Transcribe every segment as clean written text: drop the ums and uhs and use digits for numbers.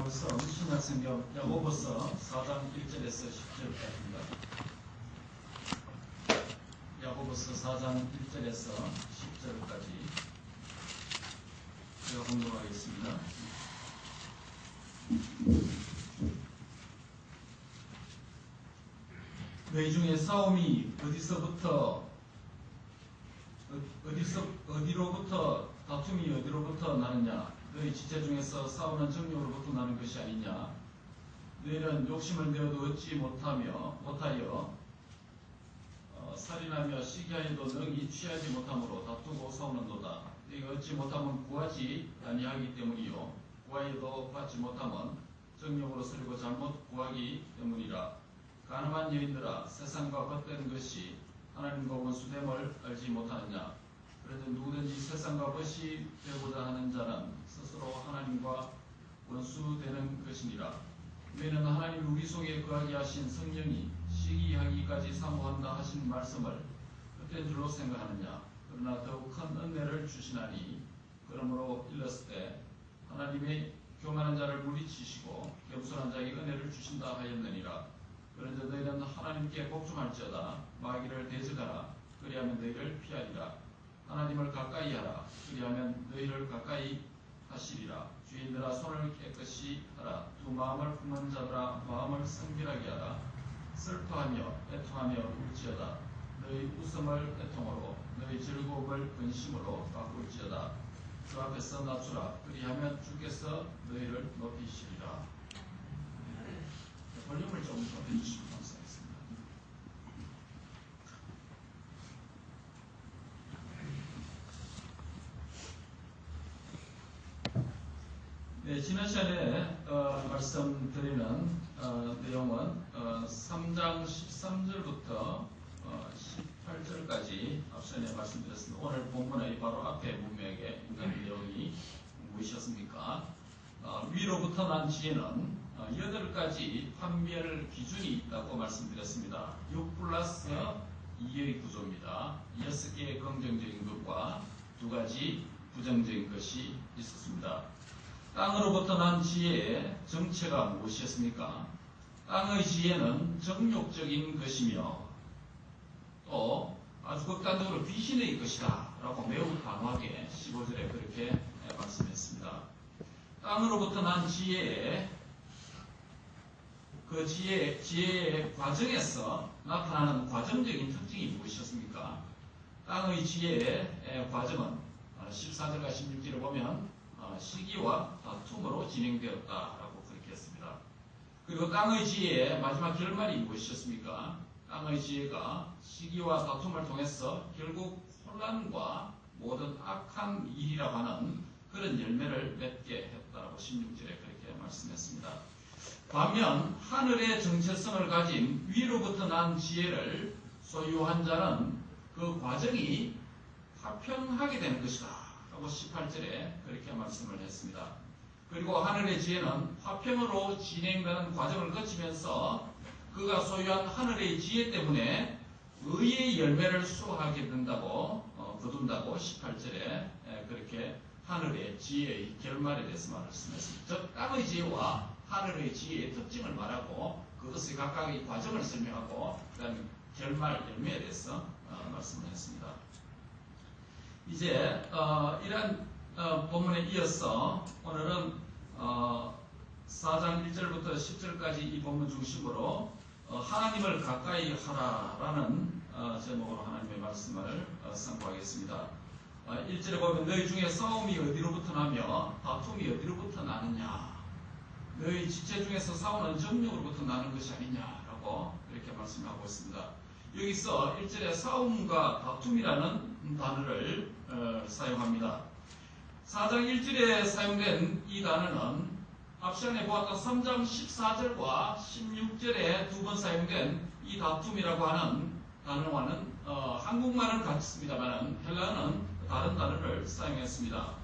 말씀 신약성경 야고보서 4장 1절에서 10절까지입니다. 야고보서 4장 1절에서 10절까지 제가 공독하겠습니다. 너희 중에 싸움이 어디로부터 다툼이 어디로부터 나느냐? 너희 지체 중에서 싸우는 정욕으로부터 나는 것이 아니냐? 너희는 욕심을 내어도 얻지 못하여 살인하며 시기하여도 능히 취하지 못함으로 다투고 싸우는도다. 너희가 얻지 못하면 구하지 아니하기 때문이요 구하여도 받지 못하면 정욕으로 쓰려고 잘못 구하기 때문이라. 가늠한 여인들아, 세상과 헛된 것이 하나님과 원수됨을 알지 못하느냐? 그래도 누구든지 세상과 벗이 되고자 하는 자는 스스로 하나님과 원수되는 것이니라. 너희는 하나님 우리 속에 거하게 하신 성령이 시기하기까지 사모한다 하신 말씀을 헛된 줄로 생각하느냐? 그러나 더욱 큰 은혜를 주시나니 그러므로 일렀을 때 하나님의 교만한 자를 물리치시고 겸손한 자에게 은혜를 주신다 하였느니라. 그런데 너희는 하나님께 복종할지어다. 마귀를 대적하라. 그리하면 너희를 피하리라. 하나님을 가까이 하라. 그리하면 너희를 가까이 하시리라. 주인들아, 손을 깨끗이 하라. 두 마음을 품은 자들아, 마음을 성결하게 하라. 슬퍼하며 애통하며 울지어다. 너희 웃음을 애통으로, 너희 즐거움을 근심으로 바꿀지어다. 주 앞에서 낮추라. 그리하면 주께서 너희를 높이시리라. 볼륨을 좀 더 해주시면 감사하겠습니다. 네, 지난 시간에 말씀드리는 내용은 3장 13절부터 18절까지 앞전에 말씀드렸습니다. 오늘 본문의 바로 앞에 문맥에 있는 내용이 무엇이었습니까? 위로부터 난 지혜는 8가지 판별 기준이 있다고 말씀드렸습니다. 6+2의 구조입니다. 6개의 긍정적인 것과 2가지 부정적인 것이 있었습니다. 땅으로부터 난 지혜의 정체가 무엇이었습니까? 땅의 지혜는 정욕적인 것이며 또 아주 극단적으로 귀신의 것이다 라고 매우 단호하게 15절에 그렇게 말씀했습니다. 땅으로부터 난 지혜의 그 지혜의 과정에서 나타나는 과정적인 특징이 무엇이었습니까? 땅의 지혜의 과정은 14절과 16절을 보면 시기와 다툼으로 진행되었다라고 그렇게 했습니다. 그리고 땅의 지혜의 마지막 결말이 무엇이었습니까? 땅의 지혜가 시기와 다툼을 통해서 결국 혼란과 모든 악한 일이라고 하는 그런 열매를 맺게 했다라고 16절에 그렇게 말씀했습니다. 반면 하늘의 정체성을 가진 위로부터 난 지혜를 소유한 자는 그 과정이 화평하게 되는 것이다 라고 18절에 그렇게 말씀을 했습니다. 그리고 하늘의 지혜는 화평으로 진행되는 과정을 거치면서 그가 소유한 하늘의 지혜 때문에 의의 열매를 수확하게 된다고 거둔다고 18절에 그렇게 하늘의 지혜의 결말에 대해서 말씀했습니다. 즉 땅의 지혜와 하늘의 지혜의 특징을 말하고 그것의 각각의 과정을 설명하고 그다음에 결말 열매에 대해서 말씀을 했습니다. 이제 이러한 본문에 이어서 오늘은 4장 1절부터 10절까지 이 본문 중심으로 하나님을 가까이 하라라는 제목으로 하나님의 말씀을 선포하겠습니다. 1절에 보면 너희 중에 싸움이 어디로부터 나며 다툼이 어디로부터 나느냐? 너희 지체 중에서 싸우는 정욕으로부터 나는 것이 아니냐라고 이렇게 말씀하고 있습니다. 여기서 1절에 싸움과 다툼이라는 단어를 사용합니다. 4장 1절에 사용된 이 단어는 앞 시간에 보았던 3장 14절과 16절에 두 번 사용된 이 다툼이라고 하는 단어와는 한국말은 같습니다만 헬라어는 다른 단어를 사용했습니다.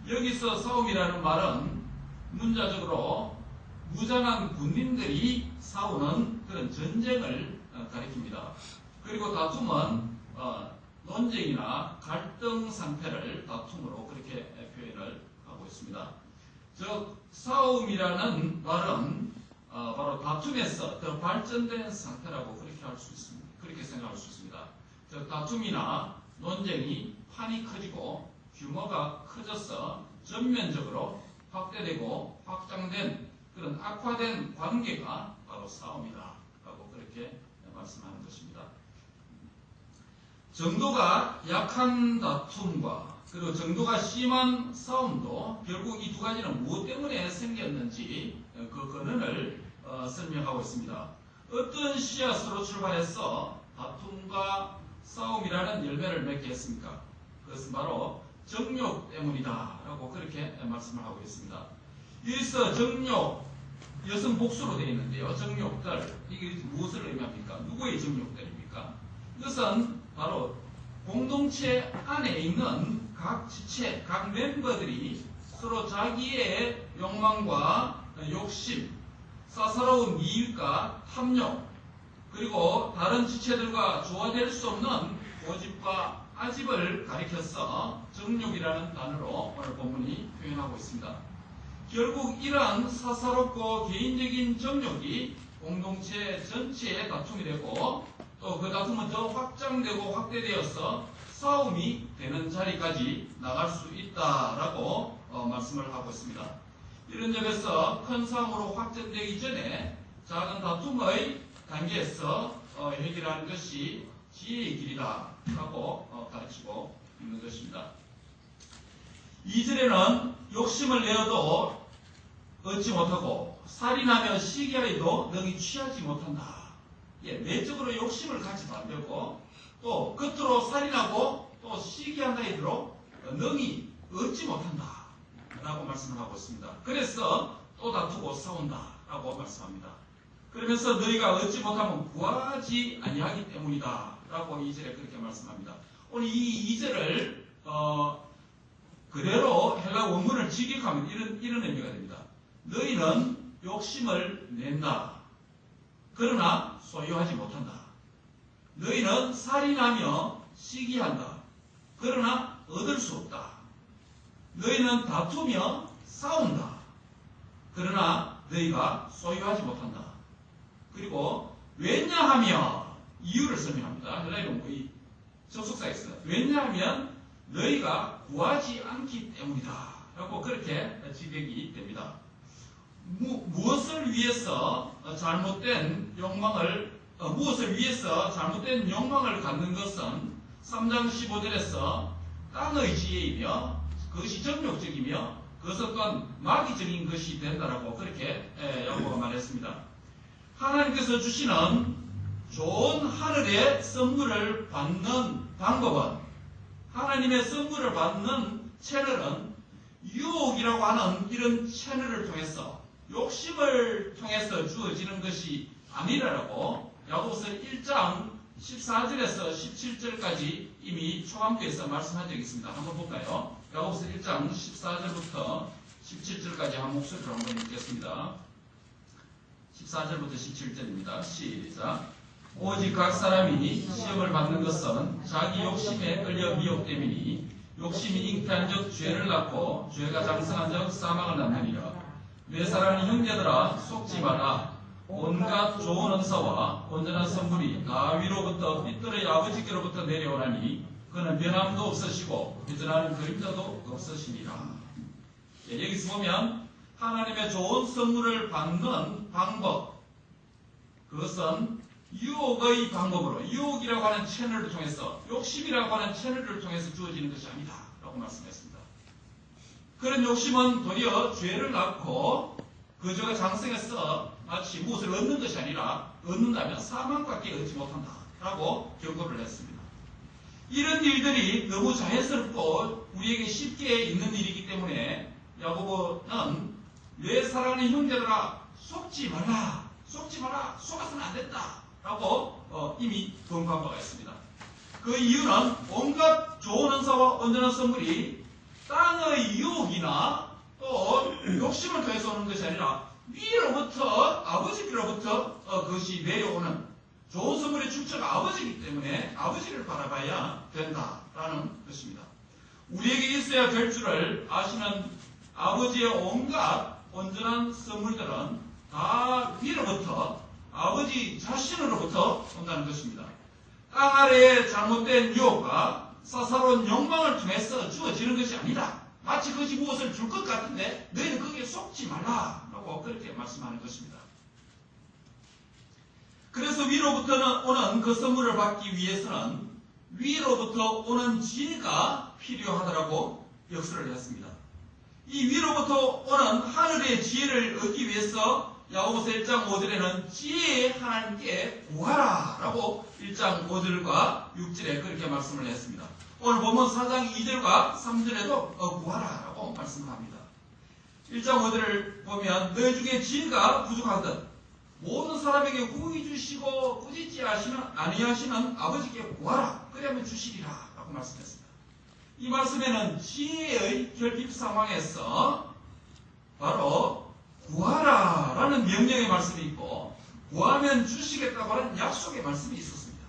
여기서 싸움이라는 말은 문자적으로 무장한 군인들이 싸우는 그런 전쟁을 가리킵니다. 그리고 다툼은 논쟁이나 갈등 상태를 다툼으로 그렇게 표현을 하고 있습니다. 즉 싸움이라는 말은 바로 다툼에서 더 발전된 상태라고 그렇게 할 수 있습니다. 그렇게 생각할 수 있습니다. 즉 다툼이나 논쟁이 판이 커지고 규모가 커져서 전면적으로 확대되고 확장된 그런 악화된 관계가 바로 싸움이다 라고 그렇게 말씀하는 것입니다. 정도가 약한 다툼과 그리고 정도가 심한 싸움도 결국 이 두 가지는 무엇 때문에 생겼는지 그 근원을 설명하고 있습니다. 어떤 씨앗으로 출발해서 다툼과 싸움이라는 열매를 맺게 했습니까? 그것은 바로 정욕 때문이다 라고 그렇게 말씀을 하고 있습니다. 여기서 정욕, 여성 복수로 되어 있는데요. 정욕들, 이게 무엇을 의미합니까? 누구의 정욕들입니까? 이것은 바로 공동체 안에 있는 각 지체, 각 멤버들이 서로 자기의 욕망과 욕심, 사사로운 이익과 탐욕, 그리고 다른 지체들과 조화될 수 없는 고집과 아집을 가리켜서 정욕이라는 단어로 오늘 본문이 표현하고 있습니다. 결국 이러한 사사롭고 개인적인 정욕이 공동체 전체의 다툼이 되고 또 그 다툼은 더 확장되고 확대되어서 싸움이 되는 자리까지 나갈 수 있다라고 말씀을 하고 있습니다. 이런 점에서 큰 싸움으로 확전되기 전에 작은 다툼의 단계에서 해결하는 것이 지혜의 길이다 라고 가르치고 있는 것입니다. 2절에는 욕심을 내어도 얻지 못하고 살인하며 시기하여도 능히 취하지 못한다. 내적으로 욕심을 가지도 안 되고 또 겉으로 살인하고 또 시기한다 해도 능히 얻지 못한다 라고 말씀을 하고 있습니다. 그래서 또 다투고 싸운다 라고 말씀합니다. 그러면서 너희가 얻지 못하면 구하지 아니하기 때문이다 라고 2절에 그렇게 말씀합니다. 오늘 이 2절을 그대로 헬라 원문을 직역하면 이런 의미가 됩니다. 너희는 욕심을 낸다. 그러나 소유하지 못한다. 너희는 살인하며 시기한다. 그러나 얻을 수 없다. 너희는 다투며 싸운다. 그러나 너희가 소유하지 못한다. 그리고 왜냐하며 이유를 설명합니다. 헬라어 이 접속사에서 왜냐하면 너희가 구하지 않기 때문이다 라고 그렇게 직역이 됩니다. 무엇을 위해서 잘못된 욕망을 갖는 것은 3장 15절에서 땅의 지혜이며 그것이 정욕적이며 그것은 또한 마귀적인 것이 된다라고 그렇게 야고보가 말했습니다. 하나님께서 주시는 좋은 하늘의 선물을 받는 방법은 하나님의 선물을 받는 채널은 유혹이라고 하는 이런 채널을 통해서 욕심을 통해서 주어지는 것이 아니라고 야고보서 1장 14절에서 17절까지 이미 초반부에서 말씀한 적이 있습니다. 한번 볼까요? 야고보서 1장 14절부터 17절까지 한 목소리로 한번 읽겠습니다. 14절부터 17절입니다. 시작. 오직 각 사람이 시험을 받는 것은 자기 욕심에 끌려 미혹됨이니 욕심이 잉태한 적 죄를 낳고 죄가 장성한 적 사망을 낳느니라. 내 사랑하는 형제들아 속지 마라. 온갖 좋은 은사와 온전한 선물이 다 위로부터 빛들의 아버지께로부터 내려오나니 그는 변함도 없으시고 회전하는 그림자도 없으시니라. 여기서 보면 하나님의 좋은 선물을 받는 방법, 그것은 유혹의 방법으로, 유혹이라고 하는 채널을 통해서, 욕심이라고 하는 채널을 통해서 주어지는 것이 아니다 라고 말씀했습니다. 그런 욕심은 도리어 죄를 낳고 그 죄가 장성해서 마치 무엇을 얻는 것이 아니라 얻는다면 사망밖에 얻지 못한다 라고 경고를 했습니다. 이런 일들이 너무 자연스럽고 우리에게 쉽게 있는 일이기 때문에 야고보는 내 사랑하는 형제들아 속지 마라, 속지 마라, 속아서는 안 된다 라고 이미 권고한 바가 있습니다. 그 이유는 온갖 좋은 은사와 온전한 선물이 땅의 유혹이나 또 욕심을 통해서 오는 것이 아니라 위로부터, 아버지께로부터 그것이 내려오는 좋은 선물의 출처가 아버지이기 때문에 아버지를 바라봐야 된다라는 것입니다. 우리에게 있어야 될 줄을 아버지의 온갖 온전한 선물들은 다 위로부터 아버지 자신으로부터 온다는 것입니다. 땅 아래의 잘못된 유혹과 사사로운 욕망을 통해서 주어지는 것이 아니다. 마치 그것이 무엇을 줄 것 같은데 너희는 거기에 속지 말라라고 그렇게 말씀하는 것입니다. 그래서 위로부터 오는 그 선물을 받기 위해서는 위로부터 오는 지혜가 필요하다라고 역설을 했습니다. 이 위로부터 오는 하늘의 지혜를 얻기 위해서 야고보서 1장 5절에는 지혜의 하나님께 구하라 라고 1장 5절과 6절에 그렇게 말씀을 했습니다. 오늘 보면 4장 2절과 3절에도 구하라 라고 말씀을 합니다. 1장 5절을 보면 너희 중에 지혜가 부족하거든 모든 사람에게 구히 주시고 꾸짖지 아니하시는 아버지께 구하라 그러면 주시리라 라고 말씀했습니다. 이 말씀에는 지혜의 결핍 상황에서 바로 구하라 라는 명령의 말씀이 있고 구하면 주시겠다고 하는 약속의 말씀이 있었습니다.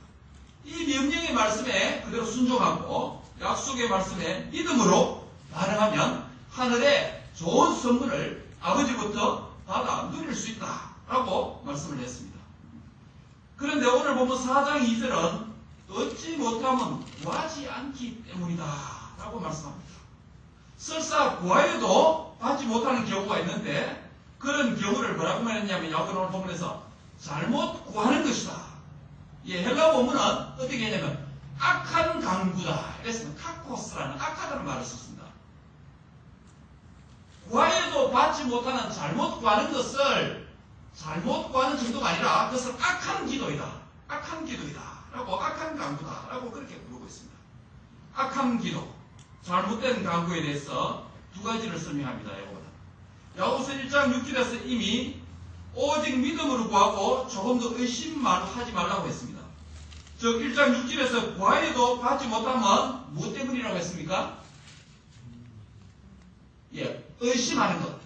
이 명령의 말씀에 그대로 순종하고 약속의 말씀에 믿음으로 반응하면 하늘의 좋은 선물을 아버지부터 받아 누릴 수 있다라고 말씀을 했습니다. 그런데 오늘 보면 4장 2절은 얻지 못하면 구하지 않기 때문이다 라고 말씀합니다. 설사 구하여도 받지 못하는 경우가 있는데 그런 경우를 뭐라고 말했냐면 야고보서 오늘 본문에서 잘못 구하는 것이다. 예, 헬라 본문은 어떻게 했냐면 악한 강구다. 이랬으면 카코스라는 악하다는 말을 썼습니다. 구하여도 받지 못하는 잘못 구하는 것을 잘못 구하는 정도가 아니라 그것은 악한 기도이다. 악한 기도이다. 라고 악한 강구다. 라고 그렇게 부르고 있습니다. 악한 기도, 잘못된 강구에 대해서 두 가지를 설명합니다. 야고보서 1장 6절에서 이미 오직 믿음으로 구하고 조금 더 의심만 하지 말라고 했습니다. 즉 1장 6절에서 구하여도 받지 못하면 무엇 때문이라고 했습니까? 예, 의심하는 것.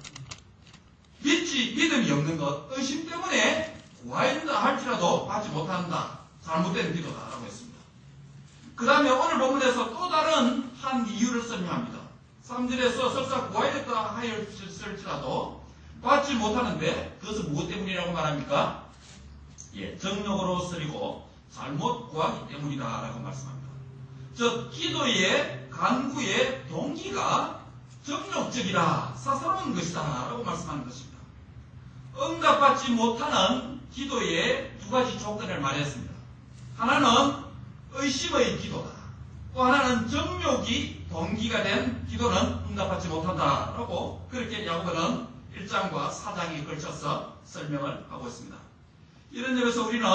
믿음이 없는 것. 의심 때문에 구하였다 할지라도 받지 못한다. 잘못된 기도다라고 했습니다. 그 다음에 오늘 본문에서 또 다른 한 이유를 설명합니다. 3절에서 설사 구하였다 하였을지라도 받지 못하는데 그것은 무엇 때문이라고 말합니까? 예, 정욕으로 쓰리고 잘못 구하기 때문이다 라고 말씀합니다. 즉 기도의 간구의 동기가 정욕적이다, 사사로운 것이다 라고 말씀하는 것입니다. 응답받지 못하는 기도의 두 가지 조건을 말했습니다. 하나는 의심의 기도다. 또 하나는 정욕이 동기가 된 기도는 응답받지 못한다 라고 그렇게 야고보는 1장과 4장에 걸쳐서 설명을 하고 있습니다. 이런 점에서 우리는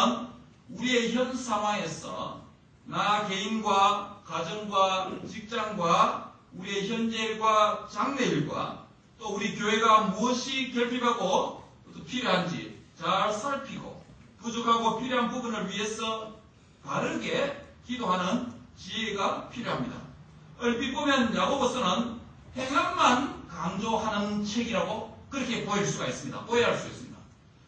우리의 현 상황에서 나 개인과 가정과 직장과 우리의 현재일과 장래일과 또 우리 교회가 무엇이 결핍하고 또 필요한지 잘 살피고 부족하고 필요한 부분을 위해서 바르게 기도하는 지혜가 필요합니다. 얼핏 보면 야고보서는 행함만 강조하는 책이라고 그렇게 보일 수가 있습니다. 오해할 수 있습니다.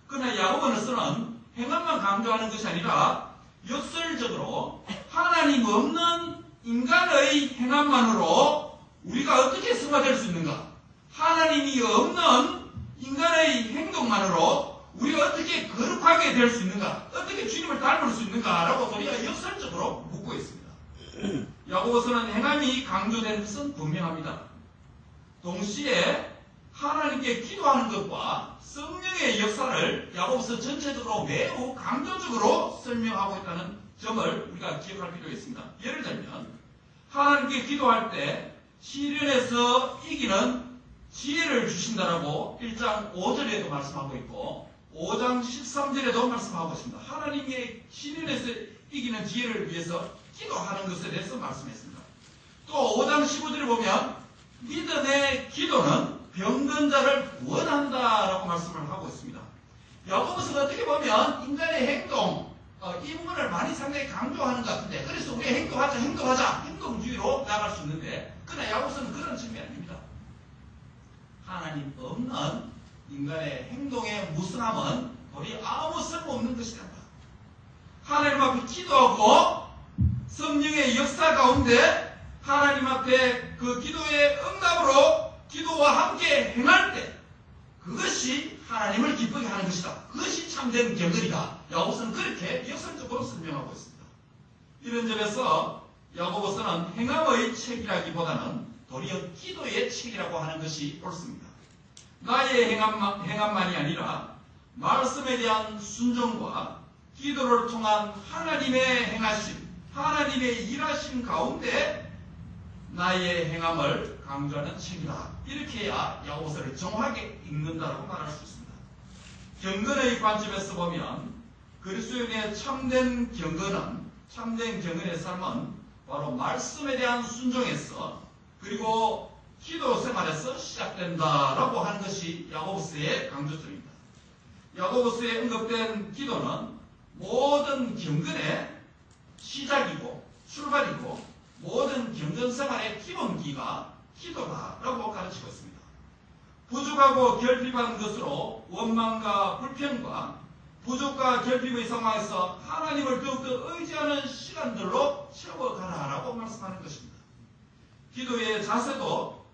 그러나 야고보서는 행함만 강조하는 것이 아니라 역설적으로 하나님 없는 인간의 행함만으로 우리가 어떻게 승화될 수 있는가? 하나님이 없는 인간의 행동만으로 우리가 어떻게 거룩하게 될 수 있는가? 어떻게 주님을 닮을 수 있는가? 라고 우리가 역설적으로 묻고 있습니다. 야고보서는 행함이 강조되는 것은 분명합니다. 동시에 하나님께 기도하는 것과 성령의 역사를 야고보서 전체적으로 매우 강조적으로 설명하고 있다는 점을 우리가 기억할 필요가 있습니다. 예를 들면 하나님께 기도할 때 시련에서 이기는 지혜를 주신다라고 1장 5절에도 말씀하고 있고 5장 13절에도 말씀하고 있습니다. 하나님의 시련에서 이기는 지혜를 위해서 기도하는 것에 대해서 말씀했습니다. 또 5장 15절에 보면 믿음의 기도는 병든 자를 구원한다라고 말씀을 하고 있습니다. 야고보서는 어떻게 보면 인간의 행동, 이 부분을 많이 상당히 강조하는 것 같은데 그래서 우리 행동하자 행동주의로 나갈 수 있는데 그러나 야고보서는 그런 측면이 아닙니다. 하나님 없는 인간의 행동의 무성함은 우리 아무 쓸모없는 것이다. 하나님 앞에 기도하고 성령의 역사 가운데 하나님 앞에 그 기도의 응답으로 기도와 함께 행할 때 그것이 하나님을 기쁘게 하는 것이다. 그것이 참된 경건이다. 야고보서는 그렇게 역설적으로 설명하고 있습니다. 이런 점에서 야고보서는 행함의 책이라기보다는 도리어 기도의 책이라고 하는 것이 옳습니다. 나의 행함만이 아니라 말씀에 대한 순종과 기도를 통한 하나님의 행하심, 하나님의 일하심 가운데 나의 행함을 강조하는 책이다. 이렇게 해야 야고보서를 정확하게 읽는다고 말할 수 있습니다. 경건의 관점에서 보면 그리스도인의 참된 경건의 삶은 바로 말씀에 대한 순종에서 그리고 기도 생활에서 시작된다라고 하는 것이 야고보서의 강조점입니다. 야고보서에 언급된 기도는 모든 경건의 시작이고 출발이고 모든 경건 생활의 기본기가 기도다라고 가르치고 있습니다. 부족하고 결핍한 것으로 원망과 불평과 부족과 결핍의 상황에서 하나님을 더욱더 의지하는 시간들로 채워가라라고 말씀하는 것입니다. 기도의 자세도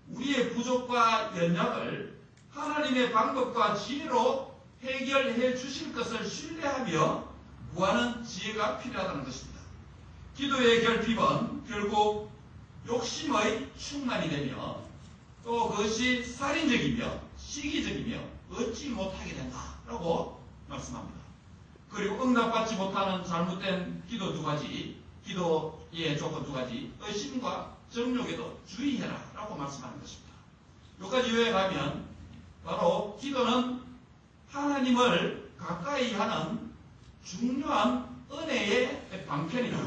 우리의 부족과 연약을 하나님의 방법과 지혜로 해결해 주실 것을 신뢰하며 구하는 지혜가 필요하다는 것입니다. 기도의 결핍은 결국 욕심의 충만이 되며 또 그것이 살인적이며 시기적이며 얻지 못하게 된다라고 말씀합니다. 그리고 응답받지 못하는 잘못된 기도 두 가지, 기도의 조건 두 가지, 의심과 정욕에도 주의해라 라고 말씀하는 것입니다. 여기까지 요약하면 바로 기도는 하나님을 가까이 하는 중요한 은혜의 방편이다.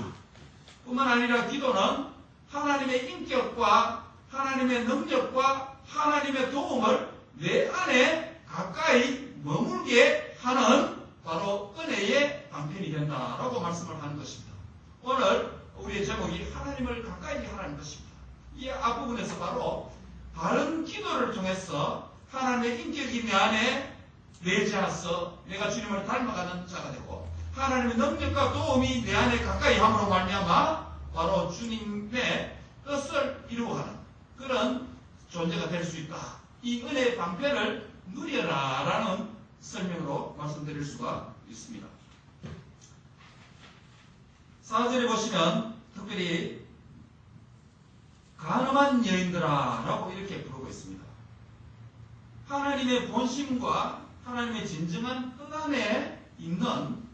뿐만 아니라 기도는 하나님의 인격과 하나님의 능력과 하나님의 도움을 내 안에 가까이 머물게 하는 바로 은혜의 방편이 된다라고 말씀을 하는 것입니다. 오늘 우리의 제목이 하나님을 가까이 하라는 것입니다. 이 앞부분에서 바로 바른 기도를 통해서 하나님의 인격이 내 안에 내재하서 내가 주님을 닮아가는 자가 되고 하나님의 능력과 도움이 내 안에 가까이 함으로 말미암아 바로 주님의 뜻을 이루어가는 그런 존재가 될 수 있다. 이 은혜의 방편을 누려라라는 설명으로 말씀드릴 수가 있습니다. 4절에 보시면 특별히 간음한 여인들아 라고 이렇게 부르고 있습니다. 하나님의 본심과 하나님의 진정한 뜻 안에 있는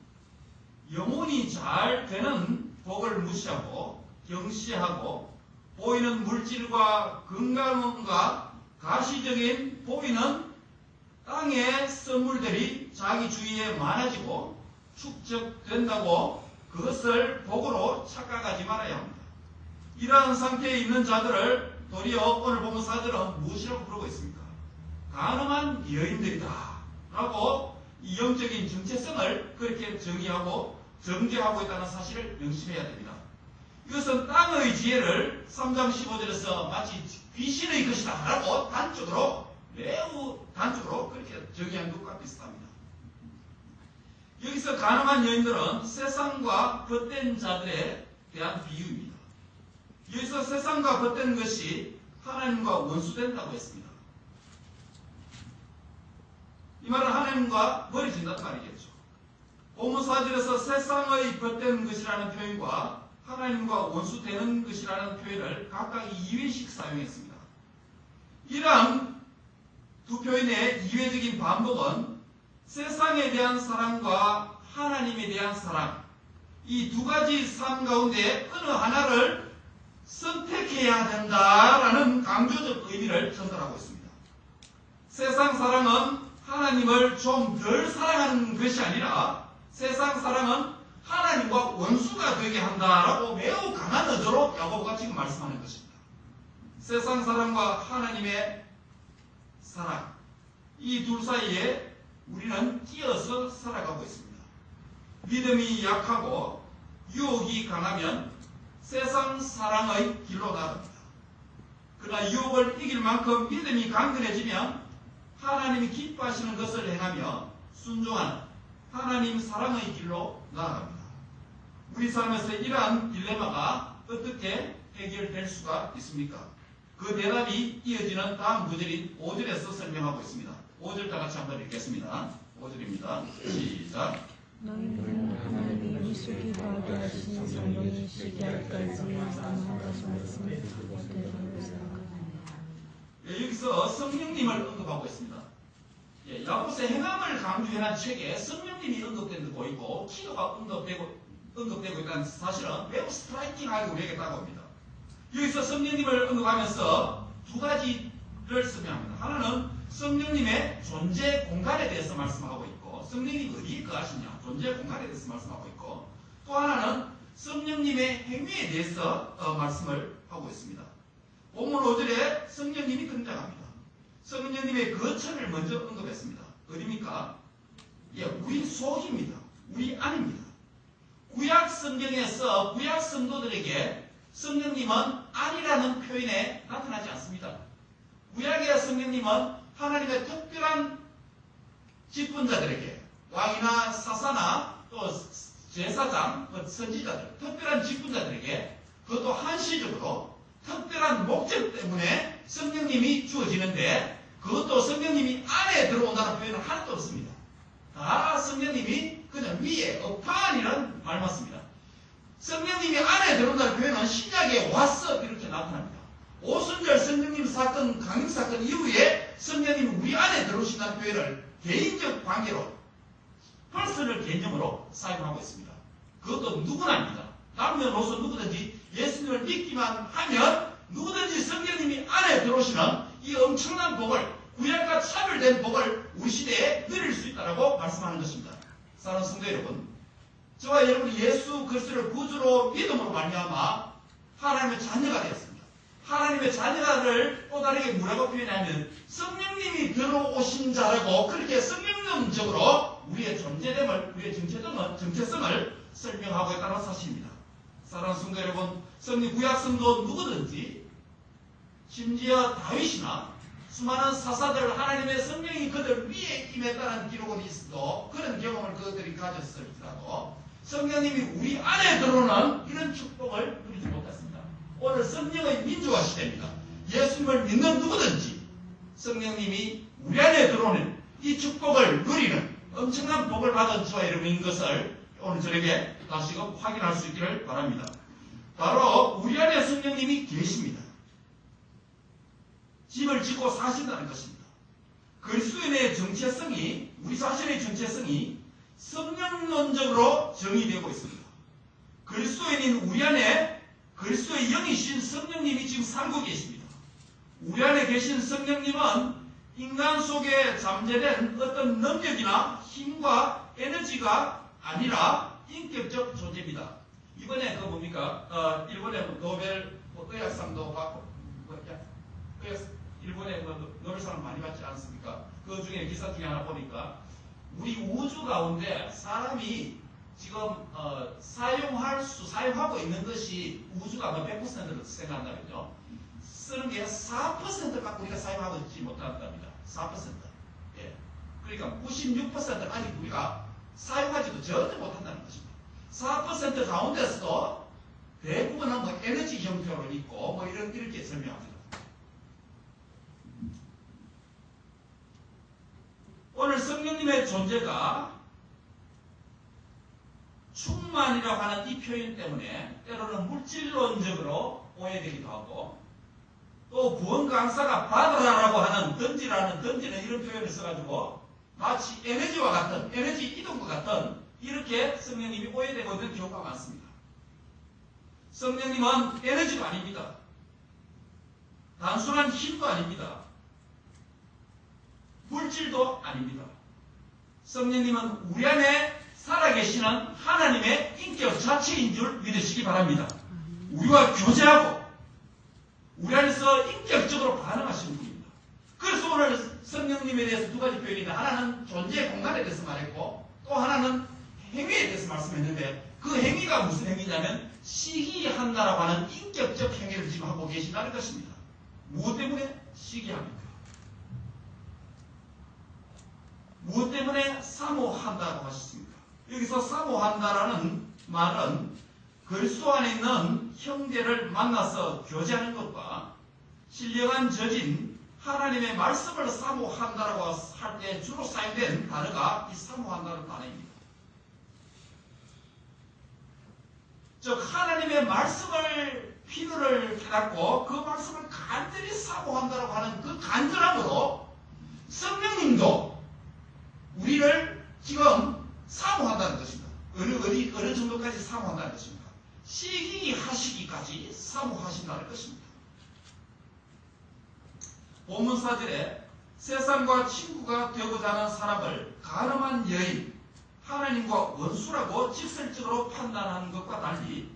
영혼이 잘 되는 복을 무시하고 경시하고 보이는 물질과 건강과 가시적인 보이는 땅의 선물들이 자기 주위에 많아지고 축적된다고 그것을 복으로 착각하지 말아야 합니다. 이러한 상태에 있는 자들을 도리어 오늘 본문 4절은 무엇이라고 부르고 있습니까? 간음한 여인들이다 라고 이 영적인 정체성을 그렇게 정의하고 정죄하고 있다는 사실을 명심해야 됩니다. 이것은 땅의 지혜를 3장 15절에서 마치 귀신의 것이다 라고 단적으로 매우 단적으로 그렇게 정의한 것과 비슷합니다. 여기서 간음한 여인들은 세상과 겉된 자들에 대한 비유입니다. 여기서 세상과 겉된 것이 하나님과 원수된다고 했습니다. 이 말은 하나님과 멀어진다는 말이겠죠. 본문 4절에서 세상의 겉된 것이라는 표현과 하나님과 원수되는 것이라는 표현을 각각 2회씩 사용했습니다. 이러한 두 표현의 이회적인 반복은 세상에 대한 사랑과 하나님에 대한 사랑, 이 두 가지 삶 가운데 어느 하나를 선택해야 된다라는 강조적 의미를 전달하고 있습니다. 세상 사랑은 하나님을 좀 덜 사랑하는 것이 아니라 세상 사랑은 하나님과 원수가 되게 한다라고 매우 강한 의도로 야고보가 지금 말씀하는 것입니다. 세상 사랑과 하나님의 사랑, 이 둘 사이에 우리는 끼어서 살아가고 있습니다. 믿음이 약하고 유혹이 강하면 세상 사랑의 길로 나갑니다. 그러나 유혹을 이길 만큼 믿음이 강건해지면 하나님이 기뻐하시는 것을 행하며 순종하는 하나님 사랑의 길로 나아갑니다. 우리 삶에서 이러한 딜레마가 어떻게 해결될 수가 있습니까? 그 대답이 이어지는 다음 구절인 5절에서 설명하고 있습니다. 5절 다 같이 한번 읽겠습니다. 5절입니다. 시작. 너희는 하나님이 미숙이 바라게 하신 성령이 시기할까지 사모하신 말씀을 그대로 생각하느니라. 여기서 성령님을 언급하고 있습니다. 야고보서 행함을 강조해난 책에 성령님이 언급되고 있고 기도가 언급되고 있다는 사실은 매우 스트라이킹하게 우리에게 다가옵니다. 여기서 성령님을 언급하면서 두 가지를 설명합니다. 하나는 성령님의 존재 공간에 대해서 말씀하고 있고, 성령님이 어디에 거하시냐, 존재 공간에 대해서 말씀하고 있고, 또 하나는 성령님의 행위에 대해서 말씀을 하고 있습니다. 본문 5절에 성령님이 등장합니다. 성령님의 거처를 먼저 언급했습니다. 어디입니까? 우리 속입니다. 우리 안입니다. 구약 성경에서 구약 성도들에게 성령님은 안이라는 표현에 나타나지 않습니다. 구약의 성령님은 하나님의 특별한 직분자들에게, 왕이나 사사나 또 제사장, 선지자들, 특별한 직분자들에게, 그것도 한시적으로 특별한 목적 때문에 성령님이 주어지는데, 그것도 성령님이 안에 들어온다는 표현은 하나도 없습니다. 다 성령님이 그냥 위에 upon이라는 말 맞습니다. 성령님이 안에 들어온다는 표현은 신약에 왔어 이렇게 나타납니다. 오순절 성령님 사건, 강림 사건 이후에 성령님이 우리 안에 들어오신다는 표현을 개인적 관계로, 퍼스널 개념으로 사용하고 있습니다. 그것도 누구나입니다. 남녀노소 누구든지 예수님을 믿기만 하면 누구든지 성령님이 안에 들어오시는 이 엄청난 복을, 구약과 차별된 복을 우리 시대에 누릴 수 있다고 말씀하는 것입니다. 사랑하는 성도 여러분, 저와 여러분이 예수 그리스도를 구주로 믿음으로 말미암아 하나님의 자녀가 되었습니다. 하나님의 자녀를 또 다르게 뭐라고 표현하면 성령님이 들어오신 자라고, 그렇게 성령론적으로 우리의 존재됨을, 우리의 정체성을 설명하고 있다는 사실입니다. 사랑하는 성도 여러분, 성령 구약 성도 누구든지, 심지어 다윗이나 수많은 사사들, 하나님의 성령이 그들 위에 임했다는 기록은 있어도 그런 경험을 그들이 가졌을지라도 성령님이 우리 안에 들어오는 이런 축복을 누리지 못했습니다. 오늘 성령의 민주화 시대입니다. 예수님을 믿는 누구든지 성령님이 우리 안에 들어오는 이 축복을 누리는 엄청난 복을 받은 저와 여러분인 것을 오늘 저에게 다시금 확인할 수 있기를 바랍니다. 바로 우리 안에 성령님이 계십니다. 집을 짓고 사신다는 것입니다. 그리스도인의 정체성이, 우리 자신의 정체성이 성령론적으로 정의되고 있습니다. 그리스도인인 우리 안에 그리스도의 영이신 성령님이 지금 살고 계십니다. 우리 안에 계신 성령님은 인간 속에 잠재된 어떤 능력이나 힘과 에너지가 아니라 인격적 존재입니다. 이번에 그 뭡니까? 일본의 노벨 의학상도 받고, 일본에 노벨상을 많이 받지 않습니까? 그 중에 기사 중에 하나 보니까 우리 우주 가운데 사람이 지금 사용하고 있는 것이 우주가 100%로 생각한다면요, 쓰는 게 4%가 우리가 사용하고 있지 못한답니다. 4%. 예. 그러니까 96% 아직 우리가 사용하지도 전혀 못한다는 것입니다. 4% 가운데서도 대부분은 뭐 에너지 형태로 있고 뭐 이렇게 설명합니다. 오늘 성령님의 존재가 충만이라고 하는 이 표현 때문에 때로는 물질론적으로 오해되기도 하고, 또 구원 강사가 받으라라고 하는 던지는 이런 표현을 써가지고 마치 에너지와 같은, 에너지 이동과 같은 이렇게 성령님이 오해되고 있는 경우가 많습니다. 성령님은 에너지도 아닙니다. 단순한 힘도 아닙니다. 물질도 아닙니다. 성령님은 우리 안에 살아계시는 하나님의 인격 자체인 줄 믿으시기 바랍니다. 우리와 교제하고 우리 안에서 인격적으로 반응하시는 분입니다. 그래서 오늘 성령님에 대해서 두 가지 표현인데, 하나는 존재 공간에 대해서 말했고 또 하나는 행위에 대해서 말씀했는데, 그 행위가 무슨 행위냐면 시기한다라고 하는 인격적 행위를 지금 하고 계시다는 것입니다. 무엇 때문에 시기합니까? 무엇 때문에 사모한다고 하셨습니까? 여기서 사모한다라는 말은 그리스도 안에 있는 형제를 만나서 교제하는 것과 신령한 저진 하나님의 말씀을 사모한다라고 할 때 주로 사용된 단어가 이 사모한다는 단어입니다. 즉 하나님의 말씀을 필요를 깨닫고 그 말씀을 간절히 사모한다라고 하는 그 간절함으로 성령님도 우리를 지금 사모한다는 것입니다. 어느 정도까지 사모한다는 것입니까? 시기하시기까지 사모하신다는 것입니다. 본문 4절에 세상과 친구가 되고자 하는 사람을 가늠한 여인, 하나님과 원수라고 직설적으로 판단하는 것과 달리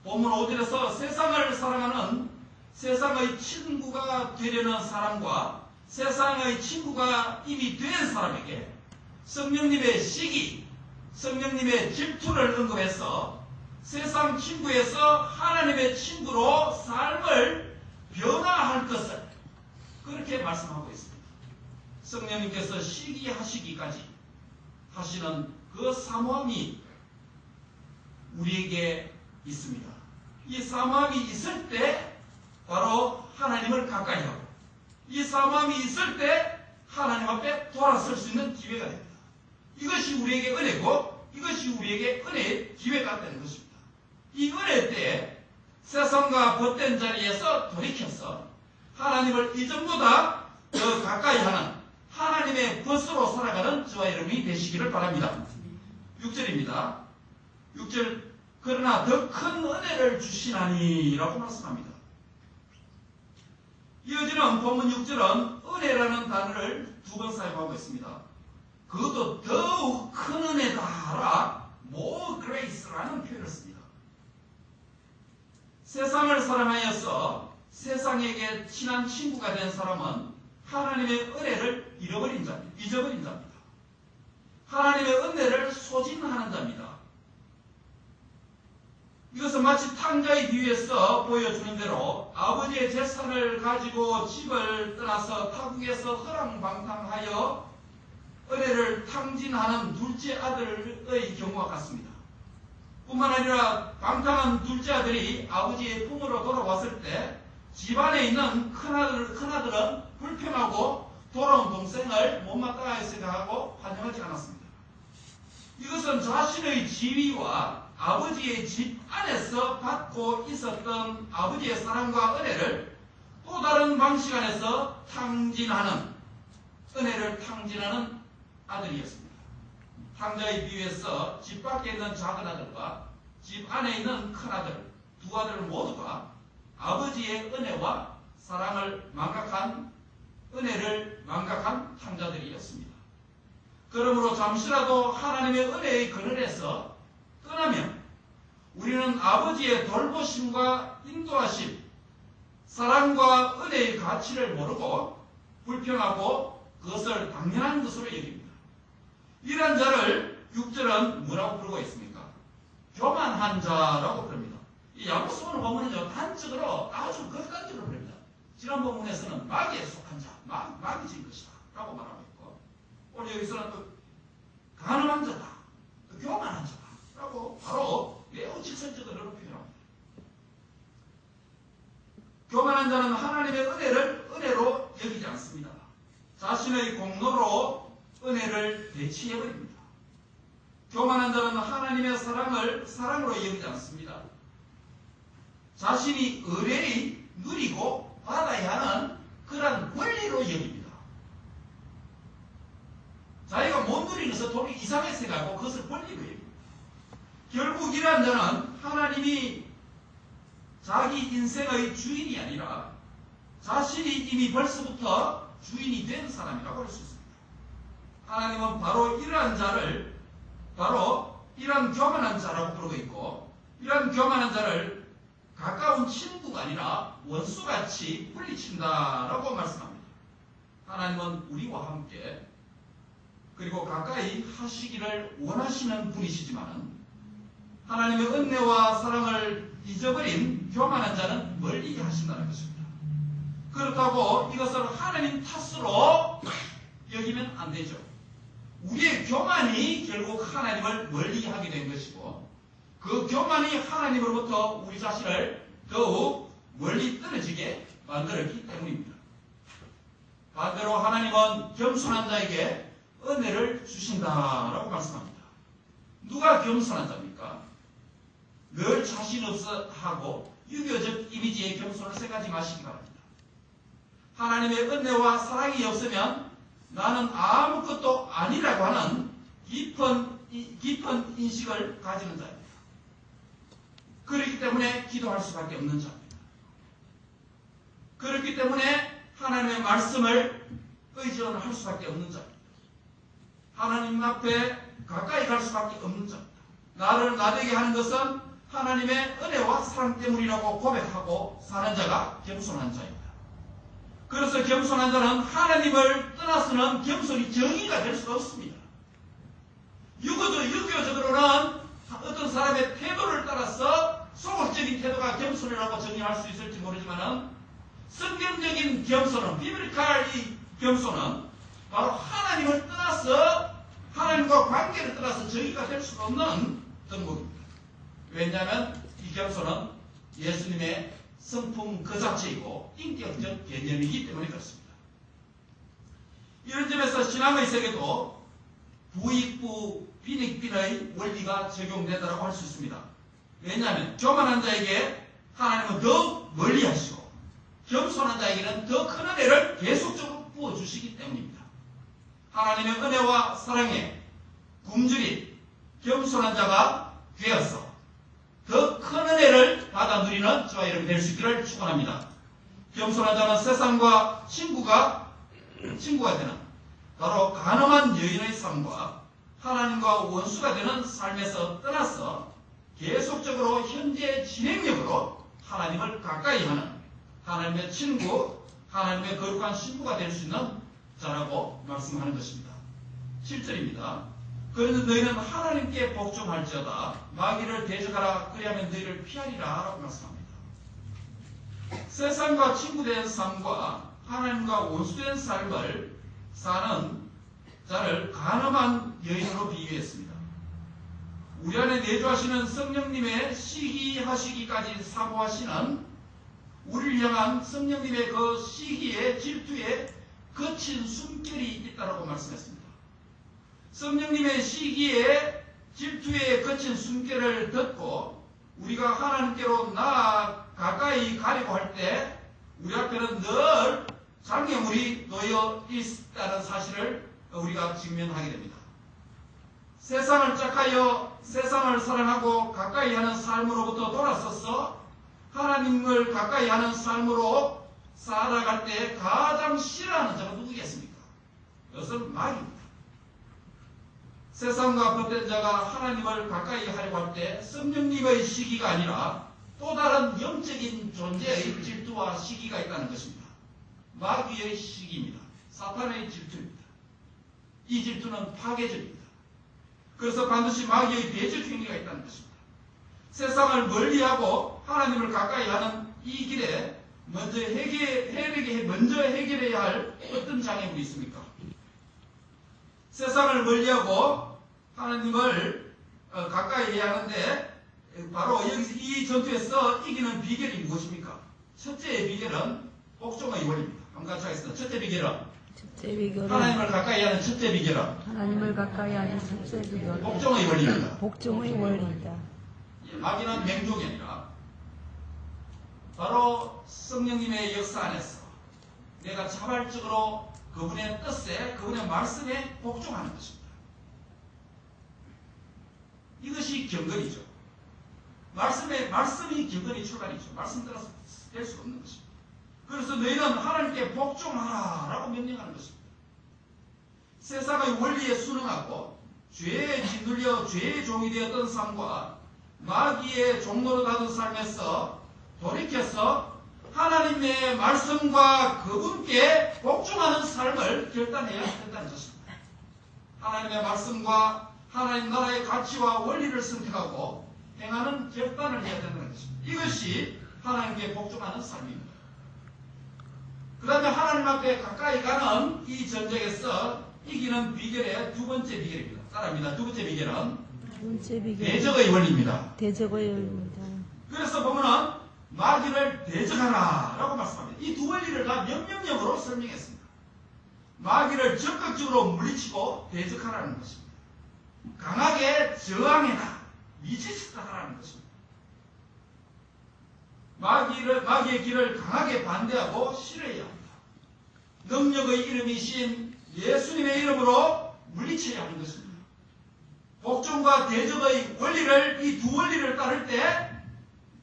본문 5절에서 세상을 사랑하는 세상의 친구가 되려는 사람과 세상의 친구가 이미 된 사람에게 성령님의 시기, 성령님의 질투를 언급해서 세상 친구에서 하나님의 친구로 삶을 변화할 것을 그렇게 말씀하고 있습니다. 성령님께서 시기하시기까지 하시는 그 사모함이 우리에게 있습니다. 이 사모함이 있을 때 바로 하나님을 가까이 하고 이 사모함이 있을 때 하나님 앞에 돌아설 수 있는 기회가 됩니다. 이것이 우리에게 은혜고 이것이 우리에게 은혜의 기회가 되는 것입니다. 이 은혜 때에 세상과 벗된 자리에서 돌이켜서 하나님을 이전보다 더 가까이 하는 하나님의 벗으로 살아가는 저와 여러분이 되시기를 바랍니다. 6절입니다. 6절 그러나 더 큰 은혜를 주시나니 라고 말씀합니다. 이어지는 본문 6절은 은혜라는 단어를 두 번 사용하고 있습니다. 그것도 더욱 큰 은혜다라 more grace라는 표현을 씁니다. 세상을 사랑하여서 세상에게 친한 친구가 된 사람은 하나님의 은혜를 잊어버린 자입니다. 하나님의 은혜를 소진하는 자입니다. 이것은 마치 탕자의 비유에서 보여주는 대로 아버지의 재산을 가지고 집을 떠나서 타국에서 허랑방탕하여 은혜를 탕진하는 둘째 아들의 경우와 같습니다. 뿐만 아니라 방탕한 둘째 아들이 아버지의 품으로 돌아왔을 때 집안에 있는 큰아들은 불평하고 돌아온 동생을 못마땅하게 생각하고 환영하지 않았습니다. 이것은 자신의 지위와 아버지의 집 안에서 받고 있었던 아버지의 사랑과 은혜를 또 다른 방식 안에서 은혜를 탕진하는 아들이었습니다. 탕자의 비유에서 집 밖에 있는 작은 아들과 집 안에 있는 큰 아들, 두 아들 모두가 아버지의 은혜와 사랑을 은혜를 망각한 탕자들이었습니다. 그러므로 잠시라도 하나님의 은혜의 그늘에서 떠나면 우리는 아버지의 돌보심과 인도하심, 사랑과 은혜의 가치를 모르고 불평하고 그것을 당연한 것으로 여깁니다. 이런 자를 6절은 뭐라고 부르고 있습니까? 교만한 자라고 부릅니다. 이 야고보서 본문은요, 단적으로 아주 극단적으로 부릅니다. 지난 본문에서는 마귀에 속한 자, 마귀 진 것이다 라고 말하고 있고, 오늘 여기서는 또 가늠한 자다, 또 교만한 자다 라고 바로 매우 직설적으로 표현합니다. 교만한 자는 하나님의 은혜를 은혜로 여기지 않습니다. 자신의 공로로 은혜를 대치해버립니다. 교만한 자는 하나님의 사랑을 사랑으로 여기지 않습니다. 자신이 의뢰히 누리고 받아야 하는 그런 권리로 여깁니다. 자기가 못 누리는 것을 돈이 이상하게 생각하고 그것을 권리로 여깁니다. 결국 이러한 자는 하나님이 자기 인생의 주인이 아니라 자신이 이미 벌써부터 주인이 된 사람이라고 할 수 있습니다. 하나님은 바로 이러한 자를 이러한 교만한 자라고 부르고 있고, 이러한 교만한 자를 가까운 친구가 아니라 원수같이 물리친다라고 말씀합니다. 하나님은 우리와 함께 그리고 가까이 하시기를 원하시는 분이시지만 하나님의 은혜와 사랑을 잊어버린 교만한 자는 멀리 하신다는 것입니다. 그렇다고 이것을 하나님 탓으로 여기면 안 되죠. 우리의 교만이 결국 하나님을 멀리하게 된 것이고, 그 교만이 하나님으로부터 우리 자신을 더욱 멀리 떨어지게 만들었기 때문입니다. 반대로 하나님은 겸손한 자에게 은혜를 주신다라고 말씀합니다. 누가 겸손한 자입니까? 늘 자신 없어 하고 유교적 이미지의 겸손을 생각하지 마시기 바랍니다. 하나님의 은혜와 사랑이 없으면 나는 아무것도 아니라고 하는 깊은 인식을 가지는 자입니다. 그렇기 때문에 기도할 수밖에 없는 자입니다. 그렇기 때문에 하나님의 말씀을 의존할 수밖에 없는 자입니다. 하나님 앞에 가까이 갈 수밖에 없는 자입니다. 나를 나되게 하는 것은 하나님의 은혜와 사랑 때문이라고 고백하고 사는 자가 겸손한 자입니다. 그래서 겸손한 자는 하나님을 떠나서는 겸손이 정의가 될 수가 없습니다. 유교적으로는 어떤 사람의 태도를 따라서 소극적인 태도가 겸손이라고 정의할 수 있을지 모르지만 성경적인 겸손은, 비블리칼 이 겸손은 바로 하나님을 떠나서, 하나님과 관계를 떠나서 정의가 될 수가 없는 덕목입니다. 왜냐하면 이 겸손은 예수님의 성품 그 자체이고 인격적 개념이기 때문에 그렇습니다. 이런 점에서 신앙의 세계도 부익부 빈익빈의 원리가 적용된다고 할 수 있습니다. 왜냐하면 교만한 자에게 하나님은 더 멀리 하시고 겸손한 자에게는 더 큰 은혜를 계속적으로 부어주시기 때문입니다. 하나님의 은혜와 사랑에 굶주린 겸손한 자가 되어서 더 큰 은혜를 받아 누리는 저와 여러분이 될 수 있기를 축원합니다. 겸손한 자는 세상과 친구가 되는 바로 가늠한 여인의 삶과 하나님과 원수가 되는 삶에서 떠나서 계속적으로 현재 진행력으로 하나님을 가까이 하는 하나님의 친구, 하나님의 거룩한 신부가 될 수 있는 자라고 말씀하는 것입니다. 7절입니다. 그래서 너희는 하나님께 복종할지어다 마귀를 대적하라 그리하면 너희를 피하리라 라고 말씀합니다. 세상과 친구된 삶과 하나님과 원수된 삶을 사는 자를 가늠한 여인으로 비유했습니다. 우리 안에 내주하시는 성령님의 시기하시기까지 사모하시는 우리를 향한 성령님의 그 시기의 질투에 거친 숨결이 있다고 말씀했습니다. 성령님의 시기에 질투에 거친 숨결을 듣고 우리가 하나님께로 가까이 가려고 할 때 우리 앞에는 늘 장애물이 놓여 있다는 사실을 우리가 직면하게 됩니다. 세상을 짝하여 세상을 사랑하고 가까이 하는 삶으로부터 돌아서서 하나님을 가까이 하는 삶으로 살아갈 때 가장 싫어하는 자가 누구겠습니까? 그것은 마귀입니다. 세상과 벗된 자가 하나님을 가까이 하려고 할 때 성령님의 시기가 아니라 또 다른 영적인 존재의 질투와 시기가 있다는 것입니다. 마귀의 시기입니다. 사탄의 질투입니다. 이 질투는 파괴적입니다. 그래서 반드시 마귀의 배적 행위가 있다는 것입니다. 세상을 멀리하고 하나님을 가까이 하는 이 길에 먼저 해결해야 할 어떤 장애물이 있습니까? 세상을 멀리하고 하나님을 가까이 해야 하는데 바로 여기서 이 전투에서 이기는 비결이 무엇입니까? 첫째의 비결은 복종의 원리입니다. 한번 같이 하겠습니다. 첫째 비결은 하나님을 가까이 하는 첫째 비결은 하나님을 가까이 하는 첫째 비결은 복종의 원리입니다. 복종의 원리이다. 마귀는 맹종이 아니라 바로 성령님의 역사 안에서 내가 자발적으로 그분의 뜻에, 그분의 말씀에 복종하는 것입니다. 이것이 경건이죠. 말씀이 경건이 출발이죠. 말씀 따라서 될 수가 없는 것입니다. 그래서 너희는 하나님께 복종하라 라고 명령하는 것입니다. 세상의 원리에 순응하고 죄에 짓눌려 죄의 종이 되었던 삶과 마귀의 종로로 가던 삶에서 돌이켜서 하나님의 말씀과 그분께 복종하는 삶을 결단해야 된다는 것입니다. 하나님의 말씀과 하나님 나라의 가치와 원리를 선택하고 행하는 결단을 해야 된다는 것입니다. 이것이 하나님께 복종하는 삶입니다. 그 다음에 하나님 앞에 가까이 가는 이 전쟁에서 이기는 비결의 두 번째 비결입니다. 따라합니다. 두 번째 비결은 대적의 원리입니다. 대적의 원리입니다. 그래서 보면은 마귀를 대적하라 라고 말씀합니다. 이 두 원리를 다 명령형으로 설명했습니다. 마귀를 적극적으로 물리치고 대적하라는 것입니다. 강하게 저항해라, 미치시다라는 것입니다. 마귀의 길을 강하게 반대하고 싫어해야 합니다. 능력의 이름이신 예수님의 이름으로 물리쳐야 하는 것입니다. 복종과 대적의 원리를, 이 두 원리를 따를 때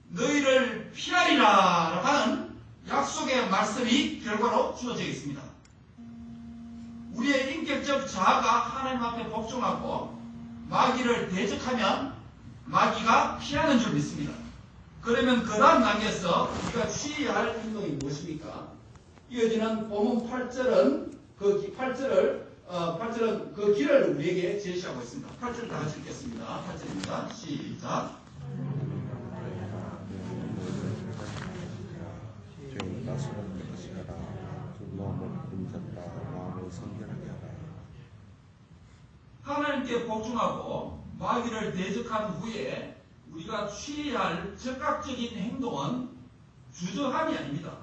너희를 피하리라 하는 약속의 말씀이 결과로 주어져 있습니다. 우리의 인격적 자아가 하나님 앞에 복종하고 마귀를 대적하면 마귀가 피하는 줄 믿습니다. 그러면 그 다음 단계에서 우리가 취해야 할 행동이 무엇입니까? 이어지는 본문 8절은 그 길을 우리에게 제시하고 있습니다. 8절 다 같이 읽겠습니다. 8절입니다. 시작. 죄인과 수고를 하시라. 두 마음을 분졌다. 마음을 성결하게 하라. 하나님께 복종하고 마귀를 대적한 후에 우리가 취해야 할 적극적인 행동은 주저함이 아닙니다.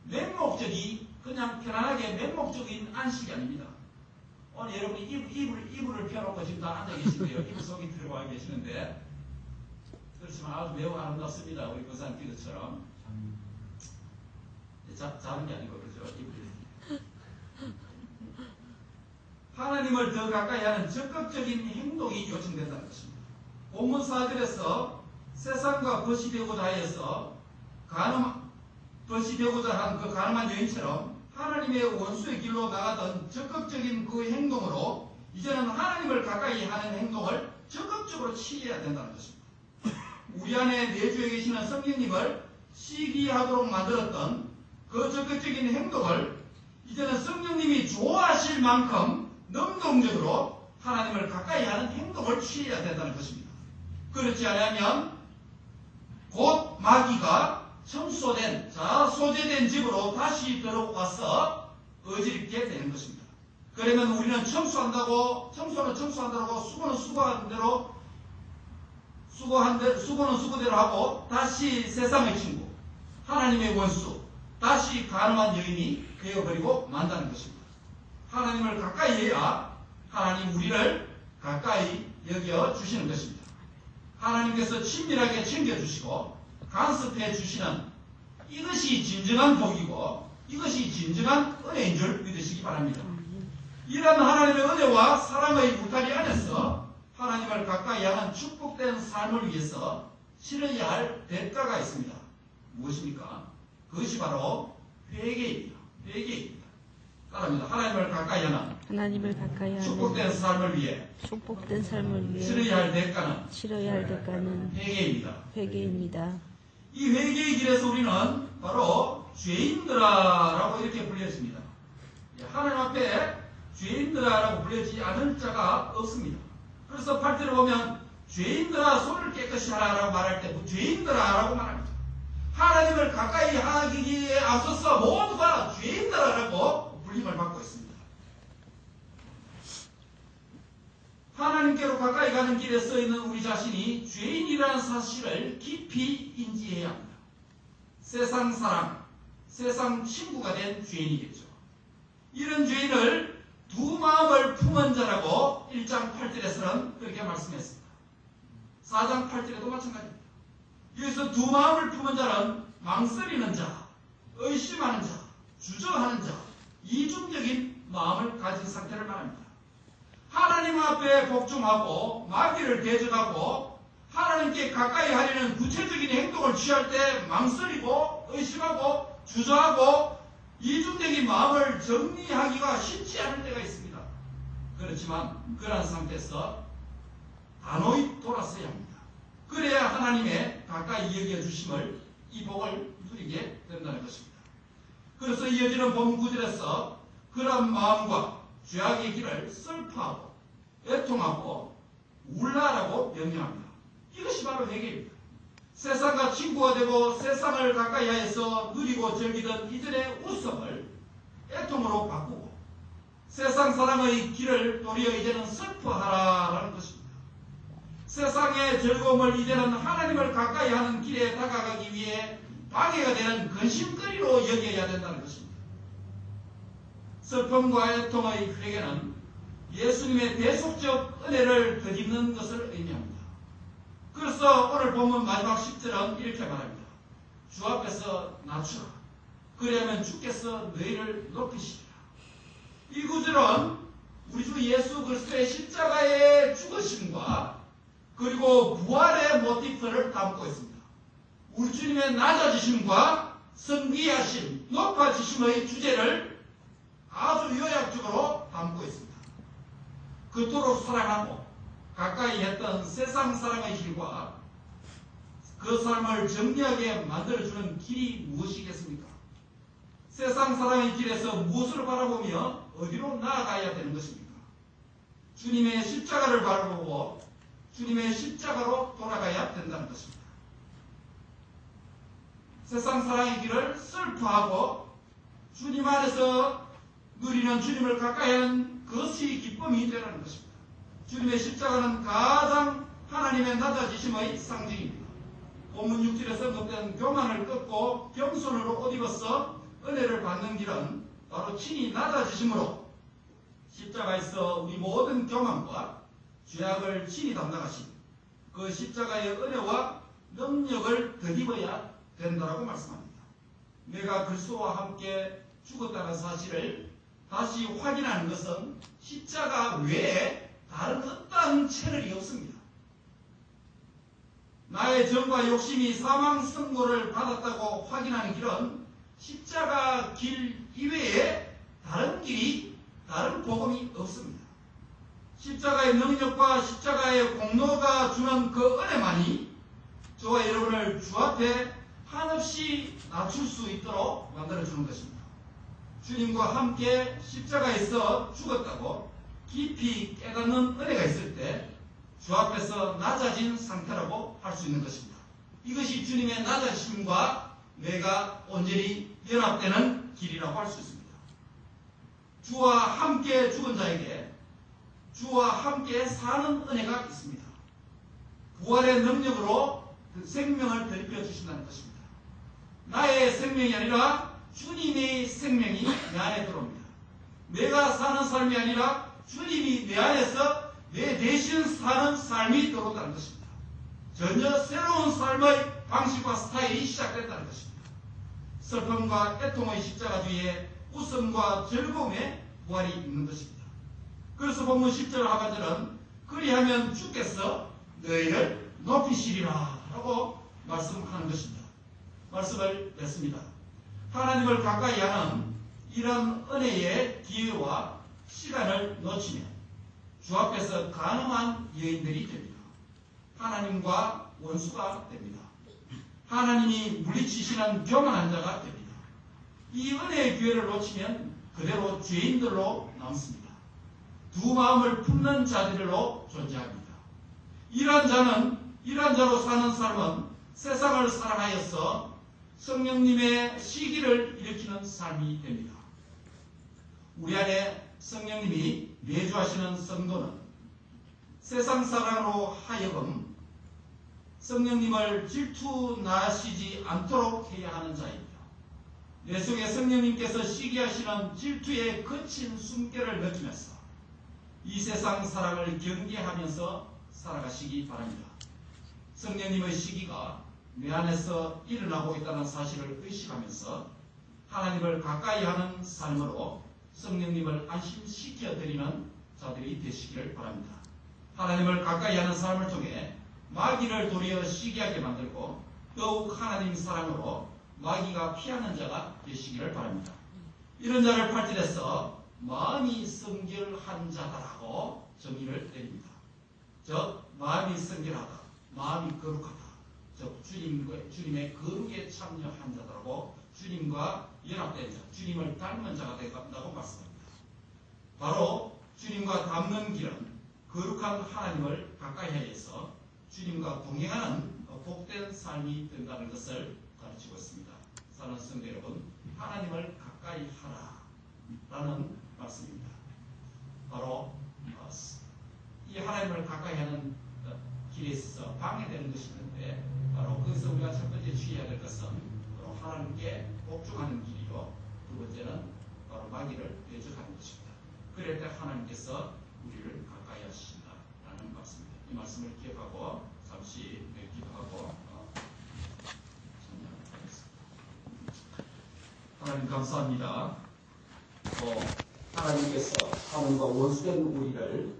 맹목적이 그냥 편안하게 맹목적인 안식이 아닙니다. 오늘 여러분이 이불을 펴놓고 지금 다 앉아 계신데요. 이불 속에 들어와 계시는데 그렇지만 아주 매우 아름답습니다. 우리 거상 기도처럼 자는 게 아니고 그렇죠. 이불이 하나님을 더 가까이 하는 적극적인 행동이 요청된다는 것입니다. 본문 4절에서 세상과 벗이 되고자 하여서 벗이 되고자 한 그 가늠한 여인처럼 하나님의 원수의 길로 나가던 적극적인 그 행동으로 이제는 하나님을 가까이 하는 행동을 적극적으로 취해야 된다는 것입니다. 우리 안에 내주에 계시는 성령님을 시기하도록 만들었던 그 적극적인 행동을 이제는 성령님이 좋아하실 만큼 능동적으로 하나님을 가까이 하는 행동을 취해야 된다는 것입니다. 그렇지 않으면 곧 마귀가 소재된 집으로 다시 들어와서 어지럽게 되는 것입니다. 그러면 우리는 청소한다고 수고는 수고대로 하고 다시 세상의 친구, 하나님의 원수, 다시 가늠한 여인이 되어버리고 만다는 것입니다. 하나님을 가까이 해야 하나님 우리를 가까이 여겨주시는 것입니다. 하나님께서 친밀하게 챙겨주시고 간섭해 주시는 이것이 진정한 복이고 이것이 진정한 은혜인 줄 믿으시기 바랍니다. 이런 하나님의 은혜와 사랑의 울타리 안에서 하나님을 가까이 하는 축복된 삶을 위해서 치러야 할 대가가 있습니다. 무엇입니까? 그것이 바로 회개입니다. 회개입니다. 따라합니다. 하나님을 가까이 하는 축복된 삶을 위해 치러야 할 대가는 회개입니다. 이 회개의 길에서 우리는 바로 죄인들아라고 이렇게 불렸습니다. 하나님 앞에 죄인들아라고 불리지 않을 자가 없습니다. 그래서 8절에 보면 죄인들아 손을 깨끗이 하라라고 말할 때 죄인들아라고 말합니다. 하나님을 가까이 하기에 앞서서 모두가 죄인들아라고 불림을 받고 있습니다. 하나님께로 가까이 가는 길에 써있는 우리 자신이 죄인이라는 사실을 깊이 인지해야 합니다. 세상 사람, 세상 친구가 된 죄인이겠죠. 이런 죄인을 두 마음을 품은 자라고 1장 8절에서는 그렇게 말씀했습니다. 4장 8절에도 마찬가지입니다. 여기서 두 마음을 품은 자는 망설이는 자, 의심하는 자, 주저하는 자, 이중적인 마음을 가진 상태를 말합니다. 하나님 앞에 복종하고 마귀를 대적하고 하나님께 가까이 하려는 구체적인 행동을 취할 때 망설이고 의심하고 주저하고 이중적인 마음을 정리하기가 쉽지 않을 때가 있습니다. 그렇지만 그러한 상태에서 단호히 돌아서야 합니다. 그래야 하나님의 가까이 여겨주심을 이 복을 누리게 된다는 것입니다. 그래서 이어지는 본문 9절에서 그런 마음과 죄악의 길을 슬퍼하고 애통하고 울라라고 명령합니다. 이것이 바로 회개입니다. 세상과 친구가 되고 세상을 가까이 하여서 누리고 즐기던 이전의 웃음을 애통으로 바꾸고 세상 사람의 길을 도리어 이제는 슬퍼하라라는 것입니다. 세상의 즐거움을 이제는 하나님을 가까이 하는 길에 다가가기 위해 방해가 되는 근심거리로 여겨야 된다는 것입니다. 슬픔과 애통의 회개는 예수님의 대속적 은혜를 덧입는 것을 의미합니다. 그래서 오늘 본문 마지막 10절은 이렇게 말합니다. 주 앞에서 낮추라. 그리하면 주께서 너희를 높이시리라. 이 구절은 우리 주 예수 그리스도의 십자가의 죽으심과 그리고 부활의 모티프를 담고 있습니다. 우리 주님의 낮아지심과 성귀하심, 높아지심의 주제를 아주 요약적으로 담고 있습니다. 그토록 사랑하고 가까이 했던 세상 사랑의 길과 그 삶을 정리하게 만들어주는 길이 무엇이겠습니까? 세상 사랑의 길에서 무엇을 바라보며 어디로 나아가야 되는 것입니까? 주님의 십자가를 바라보고 주님의 십자가로 돌아가야 된다는 것입니다. 세상 사랑의 길을 슬퍼하고 주님 안에서 누리는 주님을 가까이 하는 그것이 기쁨이 되라는 것입니다. 주님의 십자가는 가장 하나님의 낮아지심의 상징입니다. 본문 6절에서 언급된 교만을 꺾고 겸손으로 옷 입어서 은혜를 받는 길은 바로 친히 낮아지심으로 십자가에서 우리 모든 교만과 죄악을 친히 담당하신 그 십자가의 은혜와 능력을 덧입어야 된다고 말씀합니다. 내가 그리스도와 함께 죽었다는 사실을 다시 확인하는 것은 십자가 외에 다른 어떤 채널이 없습니다. 나의 정과 욕심이 사망 선고를 받았다고 확인하는 길은 십자가 길 이외에 다른 길이, 다른 복음이 없습니다. 십자가의 능력과 십자가의 공로가 주는 그 은혜만이 저와 여러분을 주 앞에 한없이 낮출 수 있도록 만들어주는 것입니다. 주님과 함께 십자가에서 죽었다고 깊이 깨닫는 은혜가 있을 때 주 앞에서 낮아진 상태라고 할 수 있는 것입니다. 이것이 주님의 낮아짐과 내가 온전히 연합되는 길이라고 할 수 있습니다. 주와 함께 죽은 자에게 주와 함께 사는 은혜가 있습니다. 부활의 능력으로 그 생명을 덧입혀 주신다는 것입니다. 나의 생명이 아니라 주님의 생명이 내 안에 들어옵니다. 내가 사는 삶이 아니라 주님이 내 안에서 내 대신 사는 삶이 들어온다는 것입니다. 전혀 새로운 삶의 방식과 스타일이 시작된다는 것입니다. 슬픔과 애통의 십자가 뒤에 웃음과 즐거움의 부활이 있는 것입니다. 그래서 본문 10절 하반절은 그리하면 주께서 너희를 높이시리라 라고 말씀하는 것입니다. 말씀을 냈습니다. 하나님을 가까이 하는 이런 은혜의 기회와 시간을 놓치면 주 앞에서 가늠한 여인들이 됩니다. 하나님과 원수가 됩니다. 하나님이 물리치시는 교만한 자가 됩니다. 이 은혜의 기회를 놓치면 그대로 죄인들로 남습니다. 두 마음을 품는 자들로 존재합니다. 이러한 자로 사는 삶은 세상을 사랑하여서 성령님의 시기를 일으키는 삶이 됩니다. 우리 안에 성령님이 내주하시는 성도는 세상 사람으로 하여금 성령님을 질투나시지 않도록 해야 하는 자입니다. 내 속에 성령님께서 시기하시는 질투의 거친 숨결을 느끼면서 이 세상 사랑을 경계하면서 살아가시기 바랍니다. 성령님의 시기가 내 안에서 일어나고 있다는 사실을 의식하면서 하나님을 가까이 하는 삶으로 성령님을 안심시켜 드리는 자들이 되시기를 바랍니다. 하나님을 가까이 하는 삶을 통해 마귀를 도리어 시기하게 만들고 더욱 하나님 사랑으로 마귀가 피하는 자가 되시기를 바랍니다. 이런 자를 팔til해서 마음이 성결한 자다라고 정의를 내립니다. 즉 마음이 성결하다, 마음이 거룩하다, 즉 주님의 거룩에 참여한 자다라고 주님과 연합된 자, 주님을 닮은 자가 된다고 말씀합니다. 바로 주님과 닮는 길은 거룩한 하나님을 가까이 하여서 주님과 동행하는 복된 삶이 된다는 것을 가르치고 있습니다. 사랑하는 성도 여러분, 하나님을 가까이 하라라는 말씀입니다. 바로 이 하나님을 가까이 하는 길에 있어서 방해되는 것이 있는데 바로 거기서 우리가 첫 번째 주의해야 될 것은 바로 그럴 때 하나님께서 우리를 가까이 하신다라는 말씀입니다. 이 말씀을 기억하고 잠시 기도하고 참여하겠습니다. 하나님 감사합니다. 하나님께서 하나님과 원수된 우리를